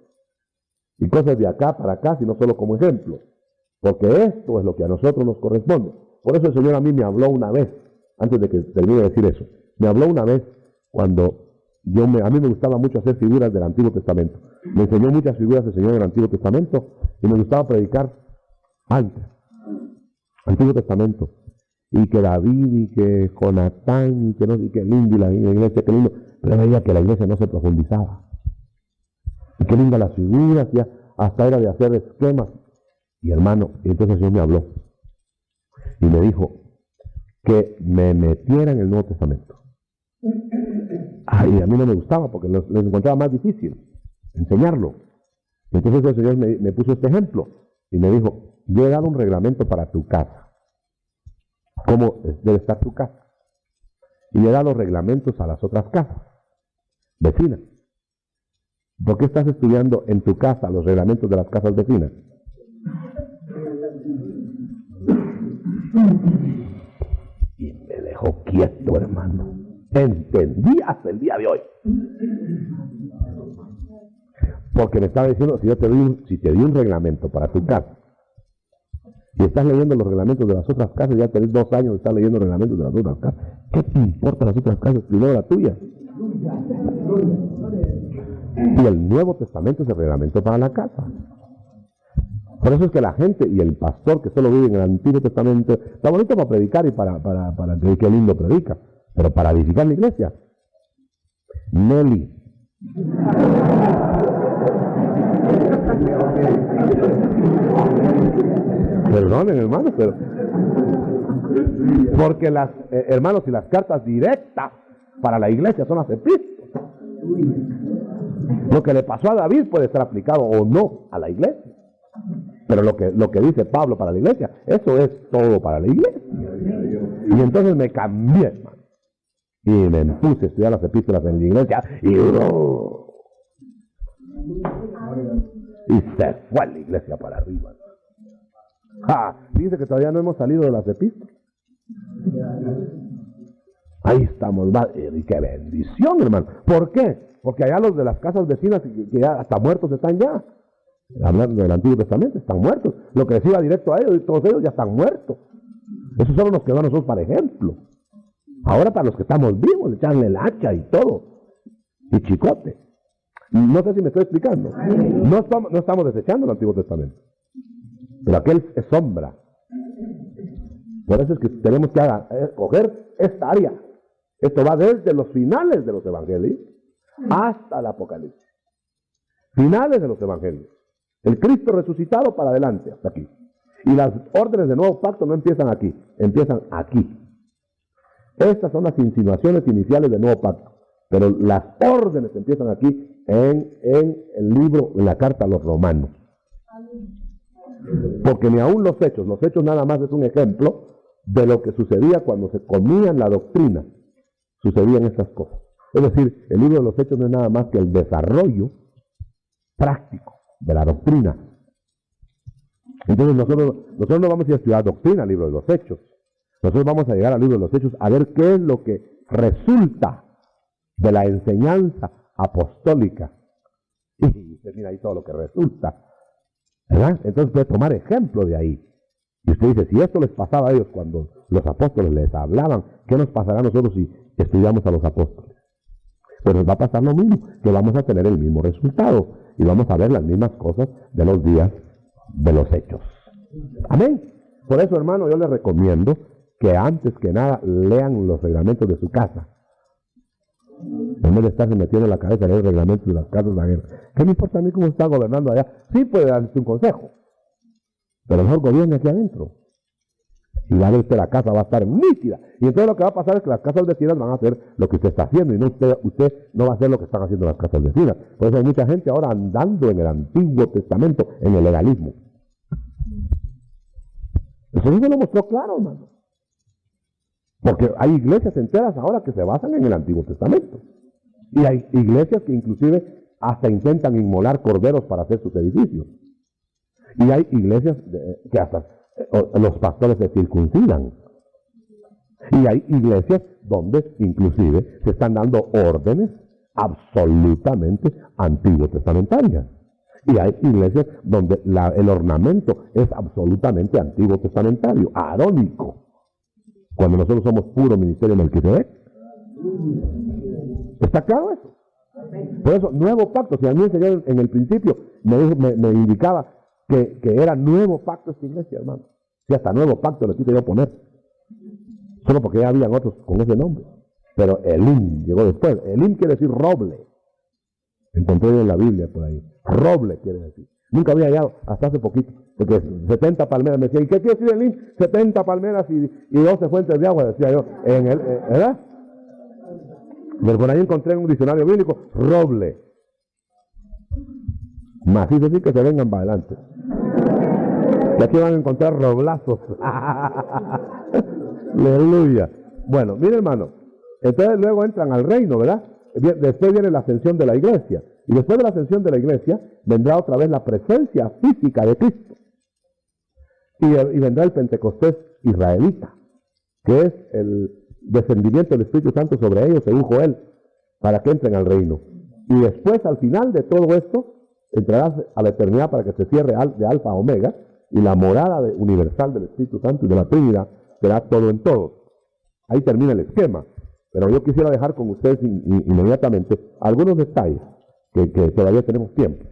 Y cosas de acá para acá, sino solo como ejemplo. Porque esto es lo que a nosotros nos corresponde. Por eso el Señor a mí me habló una vez, antes de que termine de decir eso, me habló una vez cuando a mí me gustaba mucho hacer figuras del Antiguo Testamento. Me enseñó muchas figuras el Señor del Antiguo Testamento y me gustaba predicar antes. Antiguo Testamento. Y que David, y que Jonatán, y que no sé, qué lindo, y la iglesia, qué lindo. Pero veía que la iglesia no se profundizaba. Y qué linda las figuras, ya hasta era de hacer esquemas. Y hermano, y entonces el Señor me habló. Y me dijo que me metiera en el Nuevo Testamento. Ay, a mí no me gustaba porque les encontraba más difícil enseñarlo. Entonces el Señor me puso este ejemplo. Y me dijo, yo he dado un reglamento para tu casa. ¿Cómo debe estar tu casa? Y he dado reglamentos a las otras casas vecinas. ¿Por qué estás estudiando en tu casa los reglamentos de las casas vecinas? Y me dejó quieto, hermano. Entendí hasta el día de hoy. Porque me estaba diciendo, si te di un reglamento para tu casa, y estás leyendo los reglamentos de las otras casas, ya tenés 2 años de estar leyendo reglamentos de las otras casas, ¿qué te importa las otras casas? Primero la tuya. Y el Nuevo Testamento es el reglamento para la casa. Por eso es que la gente y el pastor que solo vive en el Antiguo Testamento, está bonito para predicar y para que qué lindo predica, pero para edificar la iglesia, Nelly. Perdonen, hermanos, pero porque hermanos, y las cartas directas para la iglesia son las epístolas. Lo que le pasó a David puede ser aplicado o no a la iglesia, pero lo que dice Pablo para la iglesia, eso es todo para la iglesia. Y entonces me cambié, hermano, y me puse a estudiar las epístolas en la iglesia y se fue a la iglesia para arriba. Dice que todavía no hemos salido de las epístolas. Ahí estamos, y qué bendición, hermano. ¿Por qué? Porque allá los de las casas vecinas, que ya hasta muertos están ya. Hablando del Antiguo Testamento, están muertos. Lo que les iba directo a ellos, y todos ellos ya están muertos. Eso solo nos quedó a nosotros para ejemplo. Ahora para los que estamos vivos, echarle el hacha y todo. Y chicote. No sé si me estoy explicando. No estamos desechando el Antiguo Testamento. Pero aquel es sombra. Por eso es que tenemos que coger esta área. Esto va desde los finales de los evangelios hasta el Apocalipsis. Finales de los evangelios. El Cristo resucitado para adelante, hasta aquí. Y las órdenes de nuevo pacto no empiezan aquí, empiezan aquí. Estas son las insinuaciones iniciales del nuevo pacto. Pero las órdenes empiezan aquí en el libro, en la carta a los romanos. Porque ni aún los hechos nada más es un ejemplo de lo que sucedía cuando se comían la doctrina. Sucedían estas cosas. Es decir, el libro de los hechos no es nada más que el desarrollo práctico de la doctrina. Entonces nosotros no vamos a ir a estudiar doctrina al libro de los hechos. Nosotros vamos a llegar al libro de los hechos a ver qué es lo que resulta de la enseñanza apostólica. Y usted mira ahí todo lo que resulta, ¿verdad? Entonces puede tomar ejemplo de ahí. Y usted dice, si esto les pasaba a ellos cuando los apóstoles les hablaban, ¿qué nos pasará a nosotros si estudiamos a los apóstoles? Pues nos va a pasar lo mismo, que vamos a tener el mismo resultado y vamos a ver las mismas cosas de los días de los hechos. Amén. Por eso, hermano, yo les recomiendo que antes que nada lean los reglamentos de su casa. En vez de estarse metiendo en la cabeza en los reglamentos de las casas de la guerra. ¿Qué me importa a mí cómo está gobernando allá? Sí puede darse un consejo, pero mejor gobierne aquí adentro. Y va a ver que la casa va a estar nítida. Y entonces lo que va a pasar es que las casas vecinas van a hacer lo que usted está haciendo y no usted no va a hacer lo que están haciendo las casas vecinas. Por eso hay mucha gente ahora andando en el Antiguo Testamento, en el legalismo. Eso se lo mostró claro, hermano. Porque hay iglesias enteras ahora que se basan en el Antiguo Testamento. Y hay iglesias que inclusive hasta intentan inmolar corderos para hacer sus edificios. Y hay iglesias que hasta los pastores se circuncidan. Y hay iglesias donde inclusive se están dando órdenes absolutamente antiguo testamentarias. Y hay iglesias donde el ornamento es absolutamente antiguo testamentario, arónico. Cuando nosotros somos puro ministerio Melquisedec. ¿Está claro eso? Por eso, nuevo pacto. Si a mí el Señor en el principio me indicaba que era nuevo pacto esta iglesia, hermano. Si hasta nuevo pacto le quise yo poner. Solo porque ya habían otros con ese nombre. Pero Elim llegó después. Elim quiere decir roble. Encontré yo en la Biblia por ahí. Roble quiere decir. Nunca había hallado hasta hace poquito. Porque 70 palmeras me decía, ¿y qué quiere decir Elim? 70 palmeras y 12 fuentes de agua, decía yo. ¿Verdad? Pero por ahí encontré en un diccionario bíblico, roble. Macizo así que se vengan para adelante. Y aquí van a encontrar roblazos. Aleluya. Bueno, mire hermano, entonces luego entran al reino, ¿verdad? Después viene la ascensión de la iglesia. Y después de la ascensión de la iglesia, vendrá otra vez la presencia física de Cristo. Y vendrá el Pentecostés israelita, que es el descendimiento del Espíritu Santo sobre ellos, según Joel, para que entren al reino. Y después, al final de todo esto, entrarás a la eternidad para que se cierre de alfa a omega, y la morada universal del Espíritu Santo y de la Trinidad será todo en todos. Ahí termina el esquema. Pero yo quisiera dejar con ustedes inmediatamente algunos detalles que todavía tenemos tiempo.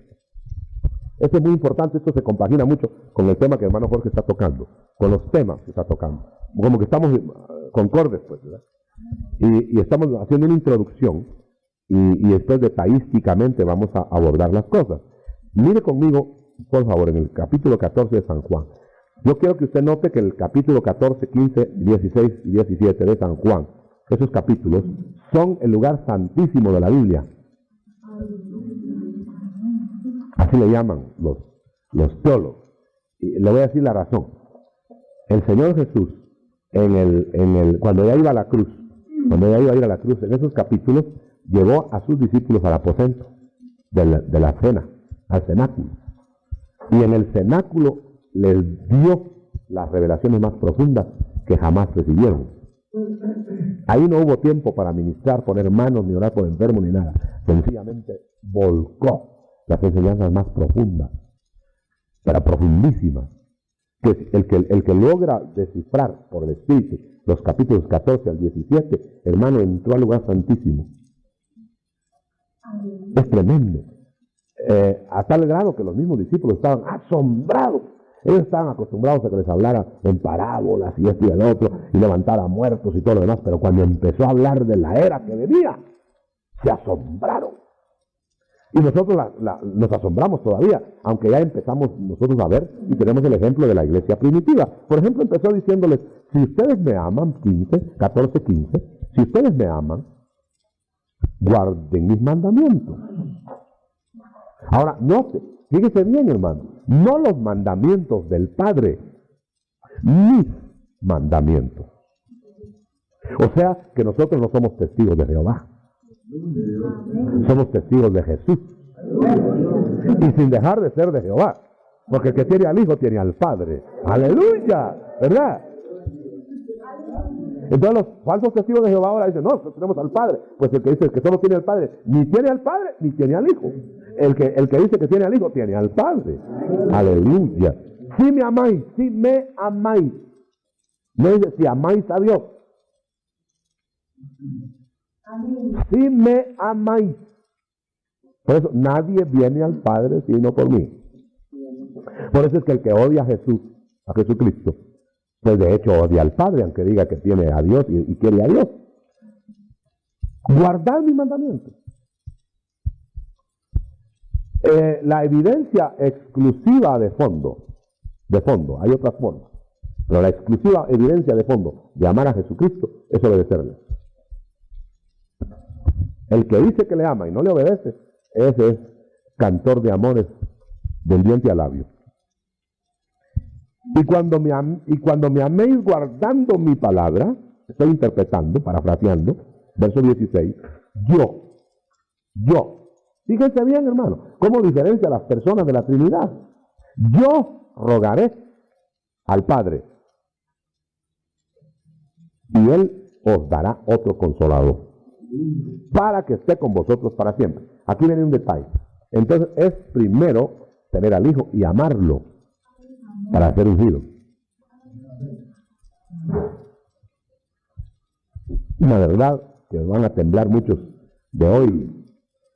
Esto es muy importante, esto se compagina mucho con el tema que el hermano Jorge está tocando, con los temas que está tocando. Como que estamos concordes, pues, ¿verdad? Y estamos haciendo una introducción y después detallísticamente vamos a abordar las cosas. Mire conmigo, por favor, en el capítulo 14 de San Juan. Yo quiero que usted note que el capítulo 14, 15, 16 y 17 de San Juan, esos capítulos, son el lugar santísimo de la Biblia. Así le llaman los teólogos. Y le voy a decir la razón. El Señor Jesús, cuando ya iba a la cruz, en esos capítulos, llevó a sus discípulos al aposento de la cena, al cenáculo. Y en el cenáculo les dio las revelaciones más profundas que jamás recibieron. Ahí no hubo tiempo para ministrar, poner manos, ni orar por enfermos, ni nada. Sencillamente volcó las enseñanzas más profundas, pero profundísimas. Que el que logra descifrar por el Espíritu los capítulos 14 al 17, hermano, entró al lugar santísimo. Es tremendo. A tal grado que los mismos discípulos estaban asombrados. Ellos estaban acostumbrados a que les hablara en parábolas y esto y el otro, y levantar a muertos y todo lo demás, pero cuando empezó a hablar de la era que venía, se asombraron. Y nosotros nos asombramos todavía, aunque ya empezamos nosotros a ver y tenemos el ejemplo de la iglesia primitiva. Por ejemplo, empezó diciéndoles, si ustedes me aman, 14, 15, si ustedes me aman, guarden mis mandamientos. Ahora, note, fíjese bien, hermano, no los mandamientos del Padre, mis mandamientos. O sea, que nosotros no somos testigos de Jehová. Somos testigos de Jesús. Y sin dejar de ser de Jehová. Porque el que tiene al Hijo tiene al Padre. ¡Aleluya! ¿Verdad? Entonces los falsos testigos de Jehová ahora dicen, no, nosotros tenemos al Padre. Pues el que dice que solo tiene al Padre, ni tiene al Padre, ni tiene al Hijo. El que dice que tiene al Hijo, tiene al Padre. ¡Aleluya! Si me amáis, si me amáis. No dice, si amáis a Dios. Si me amáis. Por eso nadie viene al Padre sino por mí. Por eso es que el que odia a Jesús, a Jesucristo, pues de hecho odia al Padre, aunque diga que tiene a Dios y quiere a Dios. Guardad mis mandamientos. La evidencia exclusiva de fondo, hay otras formas, pero la exclusiva evidencia de fondo de amar a Jesucristo es obedecerle. El que dice que le ama y no le obedece, ese es cantor de amores del diente al labio. Y cuando me améis guardando mi palabra, estoy interpretando, parafraseando, verso 16, yo, fíjense bien, hermano, cómo diferencia a las personas de la Trinidad. Yo rogaré al Padre y Él os dará otro consolador para que esté con vosotros para siempre. Aquí viene un detalle. Entonces es primero tener al Hijo y amarlo para ser ungido. Una verdad que van a temblar muchos de hoy,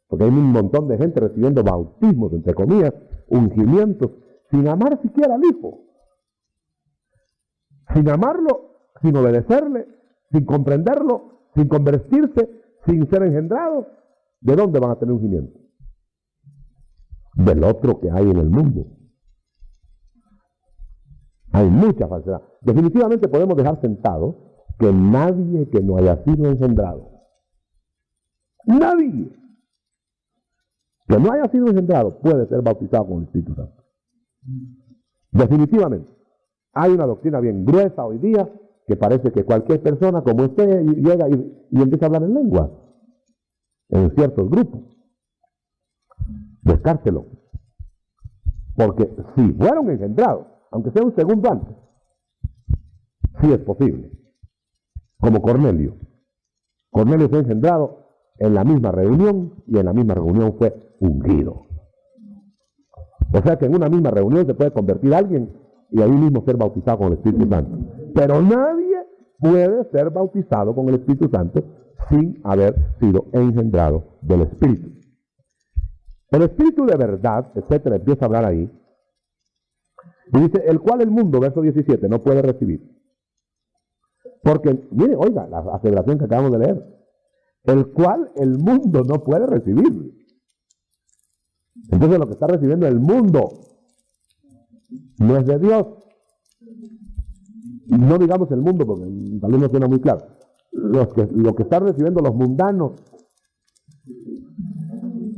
porque hay un montón de gente recibiendo bautismos, entre comillas, ungimientos, sin amar siquiera al Hijo, sin amarlo, sin obedecerle, sin comprenderlo, sin convertirse, sin ser engendrados. ¿De dónde van a tener ungimiento? Del otro que hay en el mundo. Hay mucha falsedad. Definitivamente podemos dejar sentado que nadie que no haya sido engendrado, nadie que no haya sido engendrado puede ser bautizado con el Espíritu Santo. Definitivamente. Hay una doctrina bien gruesa hoy día que parece que cualquier persona como usted llega y empieza a hablar en lengua en ciertos grupos. Descártelo. Porque si fueron engendrados, aunque sea un segundo antes, sí es posible. Como Cornelio. Cornelio fue engendrado en la misma reunión y en la misma reunión fue ungido. O sea que en una misma reunión se puede convertir a alguien y ahí mismo ser bautizado con el Espíritu Santo. Pero nadie puede ser bautizado con el Espíritu Santo sin haber sido engendrado del Espíritu. El Espíritu de verdad, etcétera, empieza a hablar ahí. Y dice, el cual el mundo, verso 17, no puede recibir. Porque, mire, oiga, la aseveración que acabamos de leer. El cual el mundo no puede recibir. Entonces lo que está recibiendo el mundo no es de Dios. No digamos el mundo porque tal vez no suena muy claro. Lo que están recibiendo los mundanos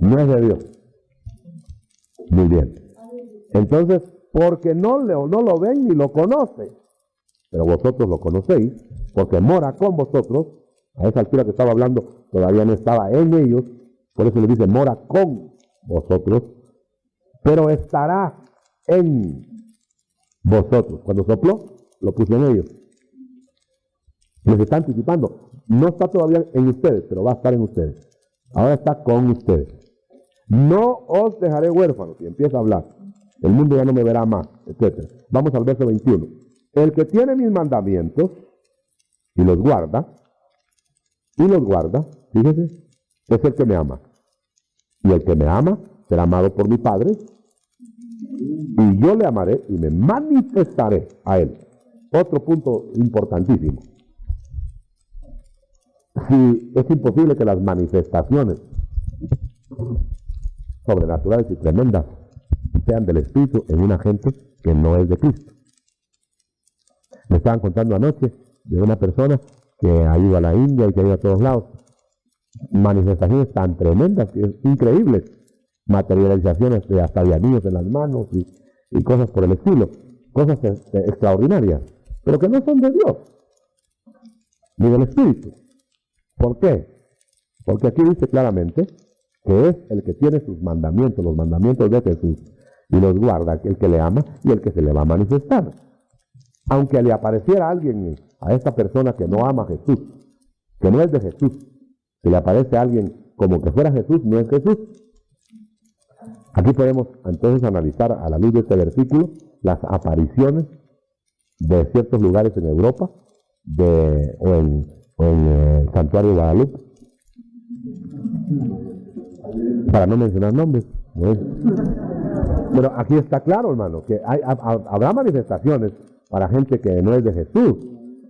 no es de Dios. Muy bien. Entonces, porque no lo ven ni lo conocen, pero vosotros lo conocéis, porque mora con vosotros. A esa altura que estaba hablando, todavía no estaba en ellos, por eso le dice, mora con vosotros, pero estará en vosotros. Cuando sopló, lo puso en ellos. Les está anticipando, no está todavía en ustedes, pero va a estar en ustedes. Ahora está con ustedes. No os dejaré huérfanos, y empieza a hablar. El mundo ya no me verá más, etc. Vamos al verso 21. El que tiene mis mandamientos y los guarda, fíjese, es el que me ama. Y el que me ama será amado por mi Padre, y yo le amaré y me manifestaré a él. Otro punto importantísimo. Si es imposible que las manifestaciones sobrenaturales y tremendas sean del Espíritu en una gente que no es de Cristo. Me estaban contando anoche de una persona que ha ido a la India y que ha ido a todos lados. Manifestaciones tan tremendas, que es increíbles. Materializaciones de hasta de anillos en las manos y cosas por el estilo. Cosas extraordinarias, pero que no son de Dios, ni del Espíritu. ¿Por qué? Porque aquí dice claramente que es el que tiene sus mandamientos, los mandamientos de Jesús, y los guarda, el que le ama y el que se le va a manifestar. Aunque le apareciera alguien, a esta persona que no ama a Jesús, que no es de Jesús, si le aparece a alguien como que fuera Jesús, no es Jesús. Aquí podemos entonces analizar a la luz de este versículo las apariciones de ciertos lugares en Europa o en el Santuario de Guadalupe, para no mencionar nombres, ¿no? Pero aquí está claro, hermano, que habrá manifestaciones para gente que no es de Jesús,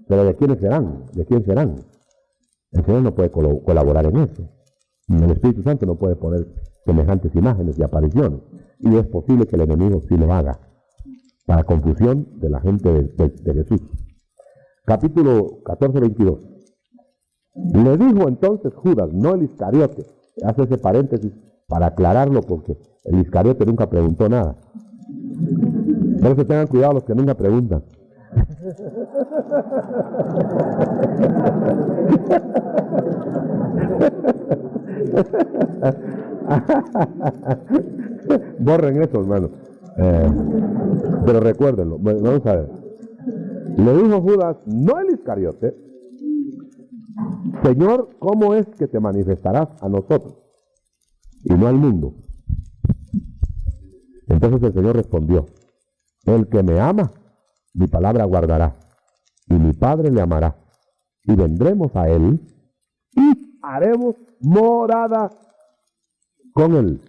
pero ¿de quiénes serán? ¿De quién serán? El Señor no puede colaborar en eso. El Espíritu Santo no puede poner semejantes imágenes y apariciones. Y es posible que el enemigo sí lo haga, para confusión de la gente de Jesús. Capítulo 14, 22. Le dijo entonces Judas, no el Iscariote. Hace ese paréntesis para aclararlo, porque el Iscariote nunca preguntó nada. Por eso tengan cuidado los que nunca preguntan. Borren eso, hermano. Pero recuérdenlo. Vamos a ver. Le dijo Judas, no el Iscariote: Señor, ¿cómo es que te manifestarás a nosotros y no al mundo? Entonces el Señor respondió: el que me ama, mi palabra guardará, y mi Padre le amará, y vendremos a él y haremos morada con él.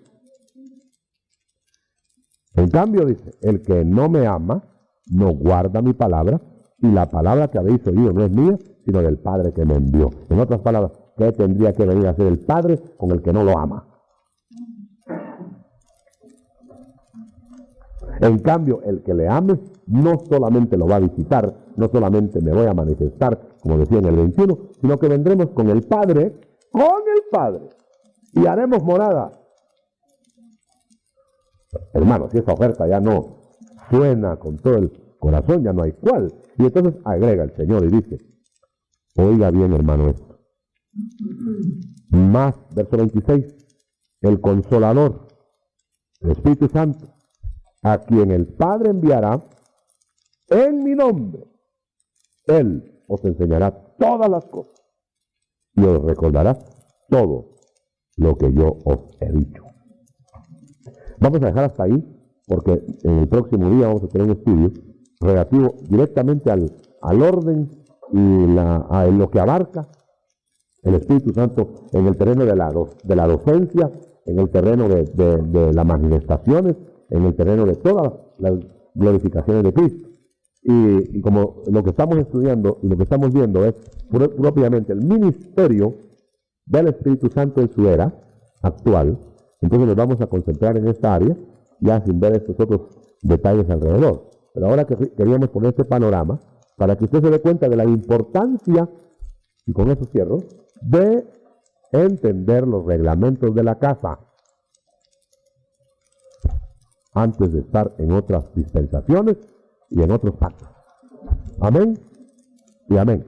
En cambio dice, el que no me ama no guarda mi palabra, y la palabra que habéis oído no es mía, sino del Padre que me envió. En otras palabras, ¿qué tendría que venir a hacer el Padre con el que no lo ama? En cambio, el que le ame no solamente lo va a visitar, no solamente me voy a manifestar, como decía en el 21, sino que vendremos con el Padre, y haremos morada. Hermano, si esa oferta ya no suena con todo el corazón, ya no hay cuál. Y entonces agrega el Señor y dice, oiga bien, hermano, esto. Más, verso 26, el Consolador, el Espíritu Santo, a quien el Padre enviará en mi nombre, Él os enseñará todas las cosas y os recordará todo lo que yo os he dicho. Vamos a dejar hasta ahí, porque en el próximo día vamos a tener un estudio relativo directamente al orden y a lo que abarca el Espíritu Santo en el terreno de la docencia, en el terreno de las manifestaciones, en el terreno de todas las glorificaciones de Cristo. Y como lo que estamos estudiando y lo que estamos viendo es propiamente el ministerio del Espíritu Santo en su era actual, entonces nos vamos a concentrar en esta área, ya sin ver estos otros detalles alrededor. Pero ahora que queríamos poner este panorama, para que usted se dé cuenta de la importancia, y con eso cierro, de entender los reglamentos de la casa antes de estar en otras dispensaciones y en otros pactos. Amén y amén.